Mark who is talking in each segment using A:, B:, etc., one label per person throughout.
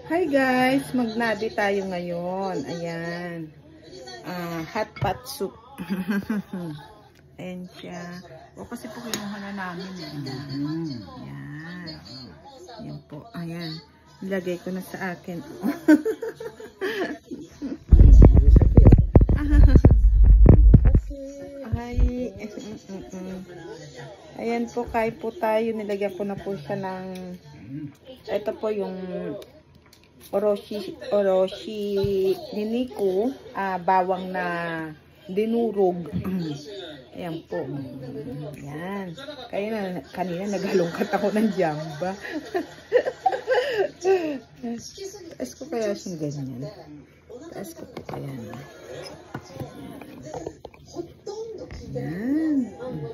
A: Hi guys, magnadi tayo ngayon. Ayan. Hot pot soup. Ayan siya. O kasi po kinuha na namin. Ayan. Ayan po. Ayan. Nilagay ko na sa akin. Ay. Ayan po, kain po tayo. Nilagyan ko na po siya ng ito po yung oroshi niniko, bawang na dinurog. Ayan po. Ayan. Kanina naghalongkat ako ng jamba. Taas ko kaya siyang ganyan. Taas ko po kaya. Ayan.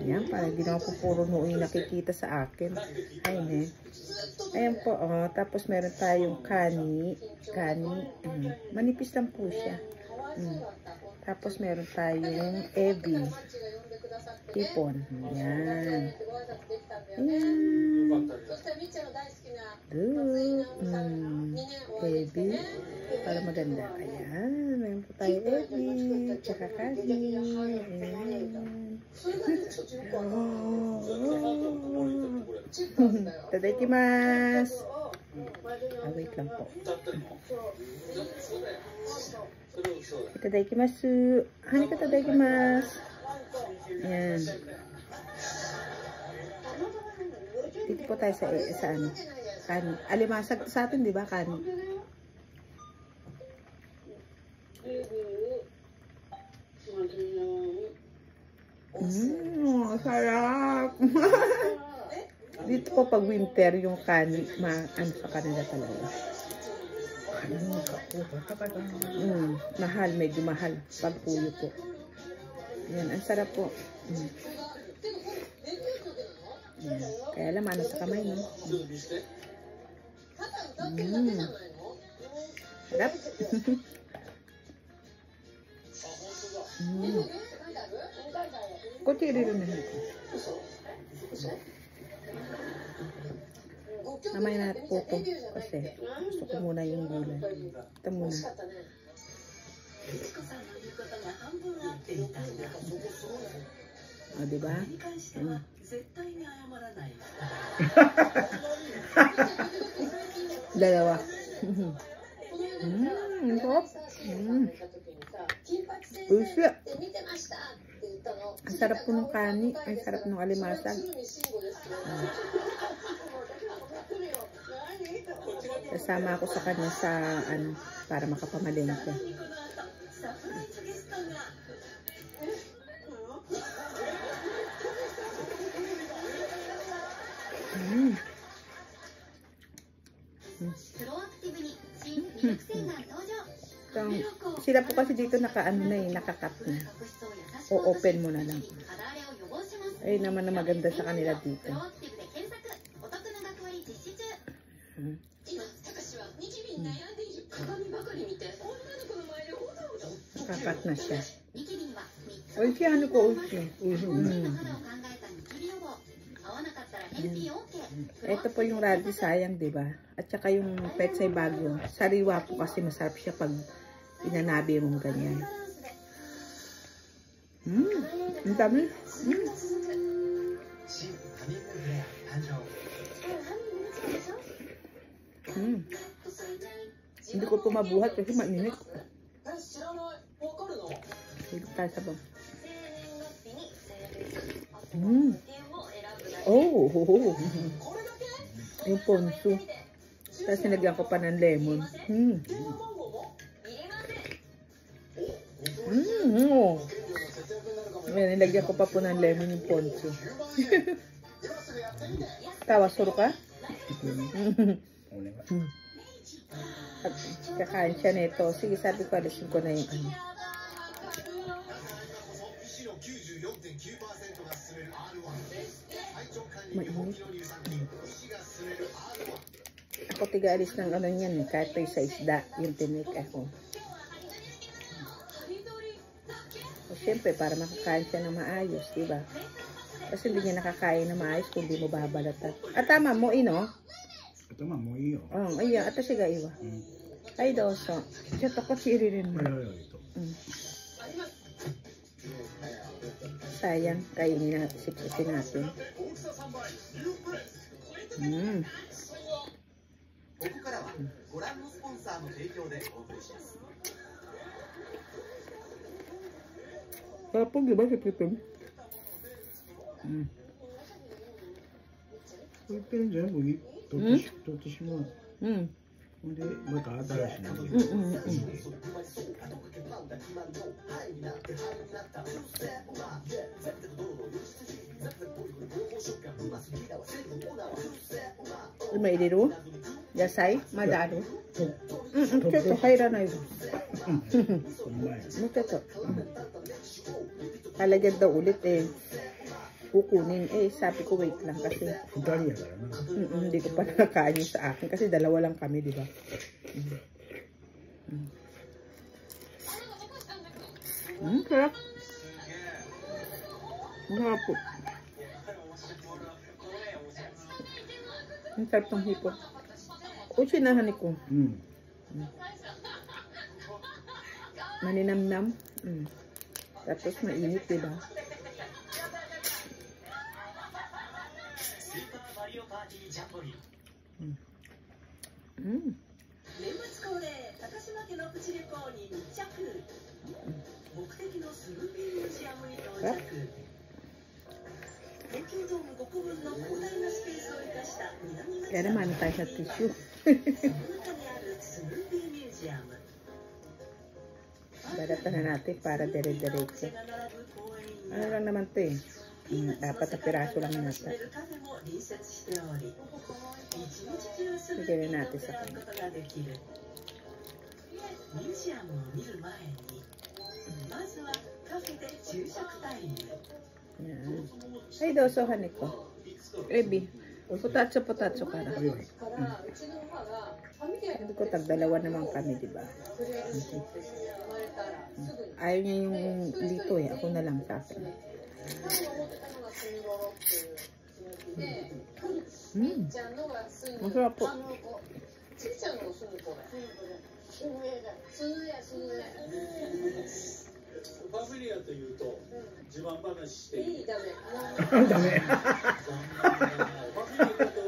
A: Ayan, parang ginawa po puro noon yung nakikita sa akin. Ayan eh. Ayan po, oh. Tapos meron tayong kani. Manipis lang po siya. Tapos meron tayong ebi. Tipon. Ayan. Ayan. Ebi. Para maganda. Ayan. Meron po tayong ebi. Tsaka kani. Ayan. Tadaikimasu. Wait lang po. Tadaikimasu. Hani ka tadaikimasu. Ayan. Dito po tayo sa ano. Kani. Alimasag sa atin, di ba? Kani. Sarap. Dito po pag winter yung kani, ano sa kanila talaga. Mahal, medyo mahal pag puyo po. Yan, ang sarap po. Yan. Kaya laman sa kamay, no? Sarap. Kunti rin na ito. Namay natin po ito. Kasi gusto ko muna yung gulay. Ito muna. O, diba? Dalawa. Sarap. Puso. Ang sarap po ng kani. Ang sarap ng alimasag. Kasama ako sa kanya sa ano, para makapamalengke. Sila po kasi dito naka-ano na eh, naka-cut na. O open mo na lang. Ay naman na maganda sa kanila dito. Naka-cut na siya. Oishi, ano ko oishi? Ito po yung radi sayang, diba? At saka yung petsay bagyo. Sariwa po kasi masarap siya pag inanabi mong ganyan. Ang dami. Hindi ko po mabuhat kasi mainit. Hindi tayo sabang. Oh, yung ponzu. Tapos sinagyan ko pa ng lemon. Nilagyan ko pa po ng lemon yung ponzu. Tawa, suro ka? At kakain siya nito. Sige, sabi ko, alisin ko na yung ano. Mainit. Ako tiga-alis ng ano yan, kahit ito sa isda, yung tinik ako. O, syempre, para makakain siya ng maayos, diba? Kasi hindi niya nakakain na maayos kung di mo babalatan. At tama mo, ino?
B: まあもういいよ。
A: いいや、私がいいわ。はい、どうぞ。ちょっとこっち入れるの。Sayang, kainin natin, sipusin natin. ここからはご覧のスポンサーの提供でお送りします。Kapag diba sa pipin?
B: Pipin dyan, tutis mo. Hindi, magkakadalas na.
A: Mailiru? Yasay? Madaro? Ito, kaya na yun. Ito. Halagyan daw ulit eh. Kukunin eh. Sabi ko wait lang kasi. Hindi ko pa nakakain yung sa akin kasi dalawa lang kami, di ba? Sarap. Sarap po. Ang sarap ng hipon. O, sinahan ko. Maninamnam. Tapos mainit, diba? Kaya naman tayo sa tissue. Balatan na natin para dire-diretso. Ano lang naman ito eh. Dapat na piraso lang nata. Sige natin sa kanya. Ay, dosohan ko. Ebi. Potatso ka na. Hindi ko tagdalawa naman kami, di ba? Ayaw niya yung lito eh. Ako na lang sa akin. Masarap po.
C: ファミリアというと自慢話していいダメ
B: ダメ
C: ファミリアとお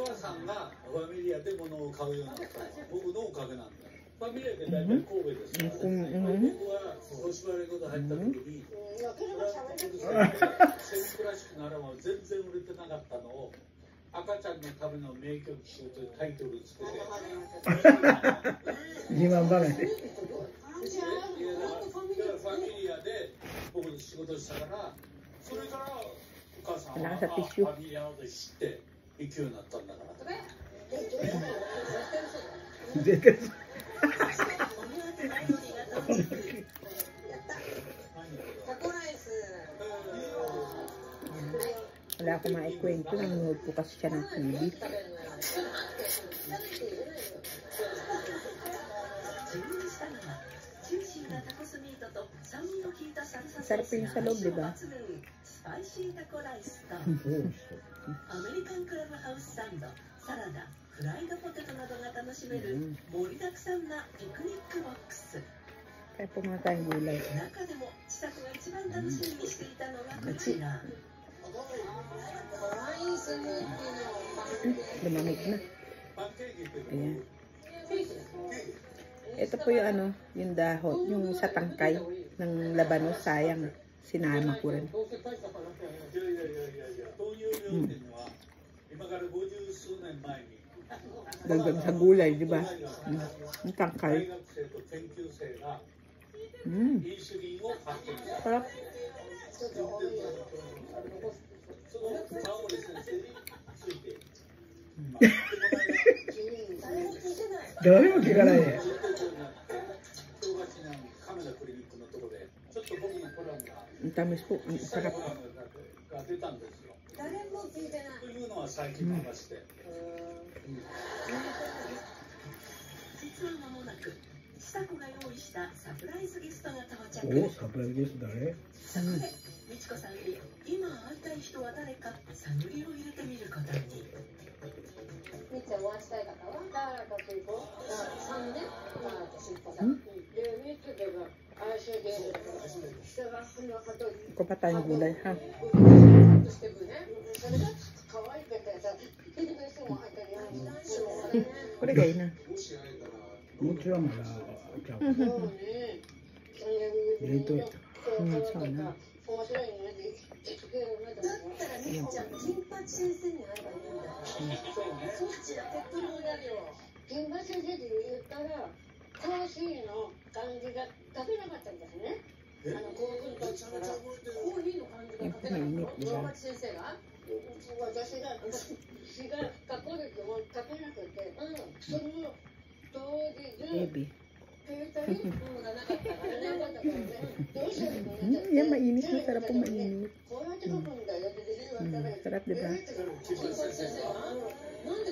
C: 母さんがファミリアで物を買うようになったのは僕のおかげなんだ。ファミリアって大体神戸ですから、僕は年割れごと入った時にセミクラシックならば全然売れてなかったのを赤ちゃんのための名曲集というタイトルをつけて
B: 自慢話
C: ファミリアで僕の仕事したからそれからお母さんはファミリアのこと知って行くようになったんだから
B: 絶対
A: Wala akong maikwento. Nanonood po kasi siya ng TV. Sarap yung sa loob, diba? Kaya po mga tayong gulay. Lumamig na. Ayan. Ito po yung ano, yung dahon, yung sa tangkay ng labanos, sayang. Sinama ko rin. Dagdag sa gulay, di ba? Yung tangkay. Sarap.
B: Dami mo kikala eh.
A: Ang tamis po, ang sarap.
B: Oh, surprise guest誰?
D: みちこさんに今会いたい人は誰か探りを入れてみることに。みちゃんお味したい方はダーラとシーコ3ね、ダーラとシーコさ
A: ん
D: んで3つではIC ゲーム人がその後
A: Ko pa tayong gulay, ha?
D: してくねそれが可愛くてさ結局いつも入ってるやん
A: Ko rin kayo na.
B: もちろんまだちゃう。
D: そうね
B: 冷凍やったか
A: そうね。
D: 面白いねだったらみっちゃん金八先生に会えばいいんだよそっちだ手っ取り早いよ金八先生って言ったらコーヒーの感じが書けなかったんですね興奮としたらコーヒーの感じが書けなかった金八先生が私が書こうとも書けなくてその当時
A: Baby.
D: 携帯がなかったからねだからねどうしようも
A: Yan, mainit. Masarap po mainit.
D: こうやって書くんだよってできるわけだから
A: Sarap, di ba?
D: なんで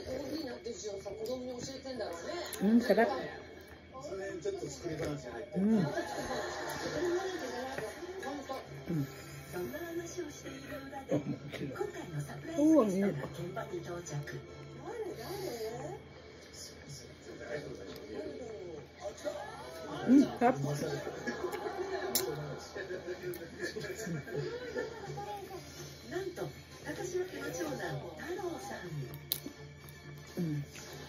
D: コーヒーなんて字をさ子供に教えてんだろうね
A: Sarap.
C: それちょっと作り話入ってる。
D: そんな話をしている裏で今回のサプライズ
A: Oo,
D: ゲ
A: ang
D: スト
A: init.
D: が現場に到着
A: Sarap.
D: なんと高島家の長男太郎さん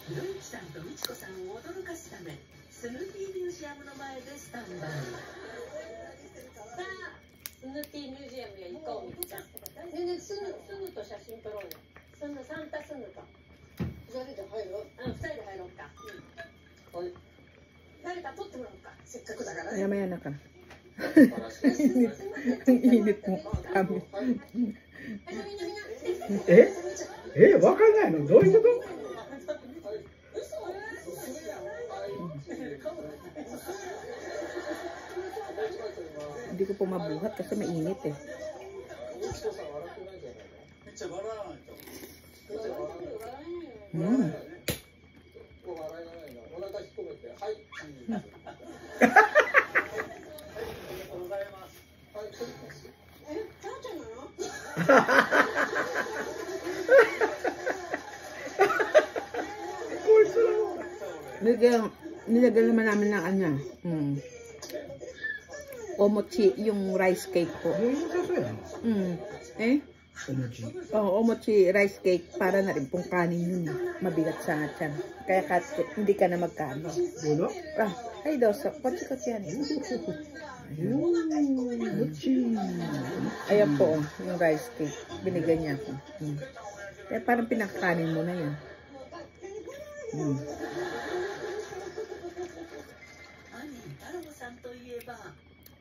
D: ひろゆきさんと美智子さんを驚かすためスヌーピーミュージアムの前でスタンバイさあスヌーピーミュージアムへ行こうみっちゃんでスヌと写真撮ろうよサンタスヌと2人で入ろう2人で入ろうか誰か撮ってもらおうかせっかくだからね
A: Maya-maya na ka. Ang init mo kami.
B: わかんないのどういうこと
A: Hindi ko po mabuhat kasi mainit eh.
C: めっちゃ笑わないと。 お腹引っ込めて、はい。ございます。はい、そうです。
D: ターちゃんなの
A: Nilagyan naman namin ng ano. Omochi, yung rice cake po.
B: どういうことやの
A: Eh?
B: お餅
A: Oh, omochi rice cake para na rin pong kanin yun. Mabigat sa tiyan. Kaya hindi ka na magkano.
B: どうだ
A: Ah, ay doso. Kotsi-kotsi yan. Ayan po, yung rice cake. Binigyan niya ako. Kaya parang pinakakanin mo na yan.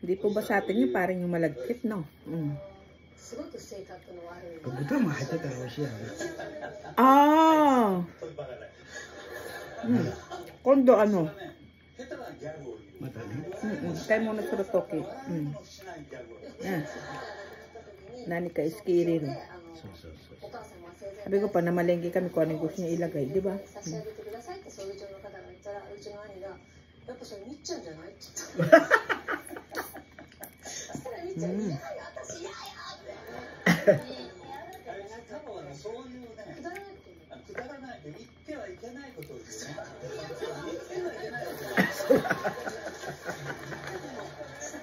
A: Hindi po ba sa atin yung parang yung malagkit, no?
D: すごく性格の悪い
B: 豚も入ってたら美味しいやろ
A: Ah! Kondo ano?
C: 下手なギャグを言う。
B: またね
A: Kaya mo na surutoki.
C: しないギャグを言う。
A: Nani ka iskiri rin.
B: そうそうそう
D: お母さんは生前
A: Sabi ko pa, namalengke kami kung ano yung gusto niya ilagay, di ba?
D: 差し上げてくださいってそういう状の方が言ったらうちの兄がやっぱそれみっちゃんじゃないって言ったそしたらみっちゃんいやいや私いやいや
C: 多分そういうね、
D: くだらないって言うの
C: くだらないで言ってはいけないことを言うね。言ってはいけないことを言う。
D: さ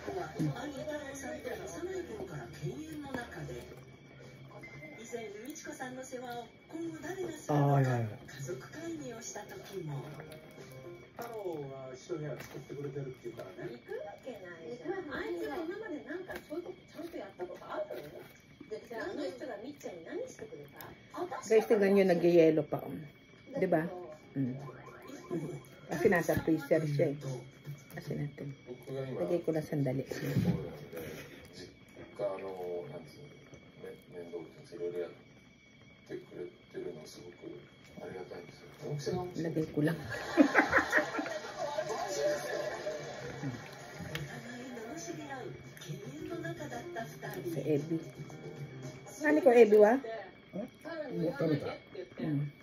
D: くは兄太郎さんと幼い頃から犬猿の中で以前美智子さんの世話を今後誰がするのか家族会議をした時も
C: 太郎が一部屋作ってくれてるって言うからね。
D: 行くわけないじゃんあいつが今までなんかそういうことちゃんとやったことあるであの人がみっちゃんに何してくれた
A: Guys, tingnan nyo, nag-yellow pa. Di ba? Kasi nasa freezer siya eh. Kasi natin. Lagay ko na sandali.
E: 実家のなんつうの面倒とかいろいろやってくれてるのすごくありがたいんですよ。大きさが
A: Lagay ko lang.
D: お互い罵り合う犬猿の中だった2人
A: Sa Ebi. Ano ko, Ebi wa?
B: もう食べた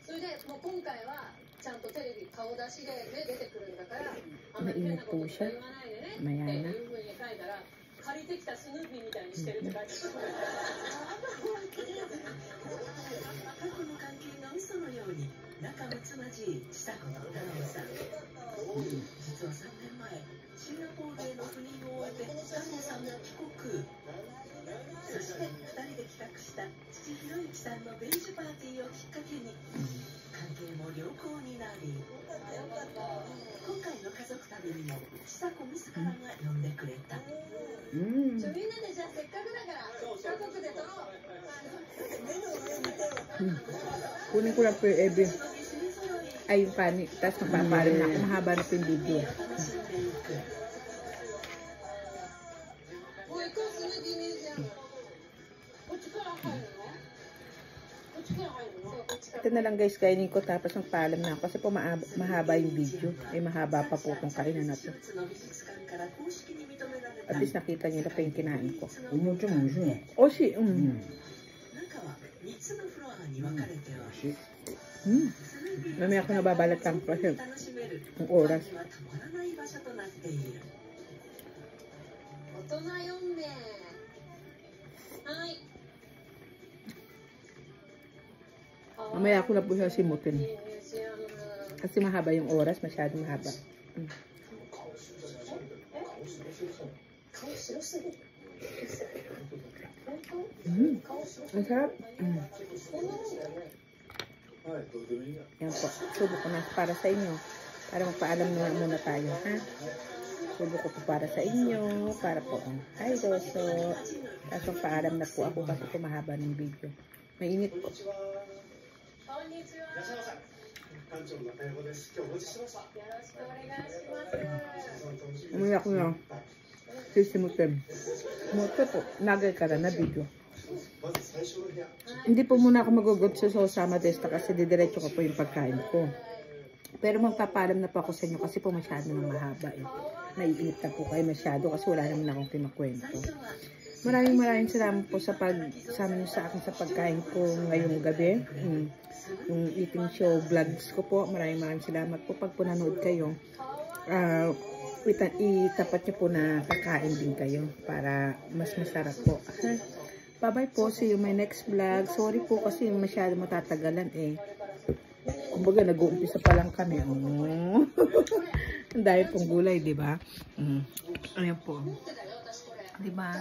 D: それでもう今回はちゃんとテレビ顔出しで、ね、出てくるんだからあんまり変なこと言わないでねっていうふうに書いたら借りてきたスヌーピーみたいにしてるって書いてある。
F: 過去の関係が嘘のように仲睦まじい千佐子と太郎さん。実は3年前、シンガポールへの赴任を終えて太郎さんが帰国。そして2人で企画した父博之さんのベージュパーティーをきっかけに関係も良好になり、今回の家族旅にも千佐子自らが呼んでくれた。
D: みんなでじゃあせっかくだから家族で撮ろう。
A: Kunin ko lang po yung Ebe. Ay, yung kanin. Tapos mapapalim na ako. Mahaba na po yung video.
D: もう一個スヌーピーミュージアム。こっちから入るの？こっちから入るの？
A: Ito na lang guys, kainin ko tapos magpaalam na ako. Kasi po mahaba yung video. Ay, mahaba pa po itong kainan na to. At least nakita nyo na po yung kinain ko.
B: Mucho, mucho.
A: Oshi, Mamaya ako nababalat lang kasi yung oras.
D: 大人4名。はい。
A: Mamaya ako na po siya simutin. Kasi mahaba yung oras, masyadong mahaba. Ang sarap. Yan po. Subok ko na para sa inyo. Para magpaalam na muna tayo, ha? Subok ko po para sa inyo. Para po. Hi, Doso. Tapos magpaalam na po ako kasi po mahaba ng video. Mainit po. Umaya ko na. Sisimutin. Ito po. Nagay ka na video. Hindi po muna ako mag-ugot sa Sosama Desta kasi didiretso ko po yung pagkain ko. Pero magpapalam na po ako sa inyo kasi po masyado na mahaba eh. Naiinip na po kayo masyado kasi wala naman akong kinakwento. Maraming salamat po sa pagsama niyo sa akin sa pagkain ko ngayong gabi. Yung eating show vlogs ko po. Maraming salamat po pag nanood kayo. Itapat niyo po na kakain din kayo para mas masarap po. Bye-bye po. See you my next vlog. Sorry po kasi masyado matatagalan eh. Kumbaga nag-uumpisa pa lang kami. Ang dahil pong gulay, di ba? Ayan po. Di ba?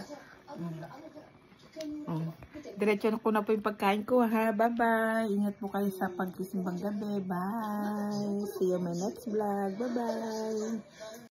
A: Diretso na ko na po yung pagkain ko, ha? Bye-bye. Ingat po kayo sa pagkisimbang gabi. Bye. See you my next vlog. Bye-bye.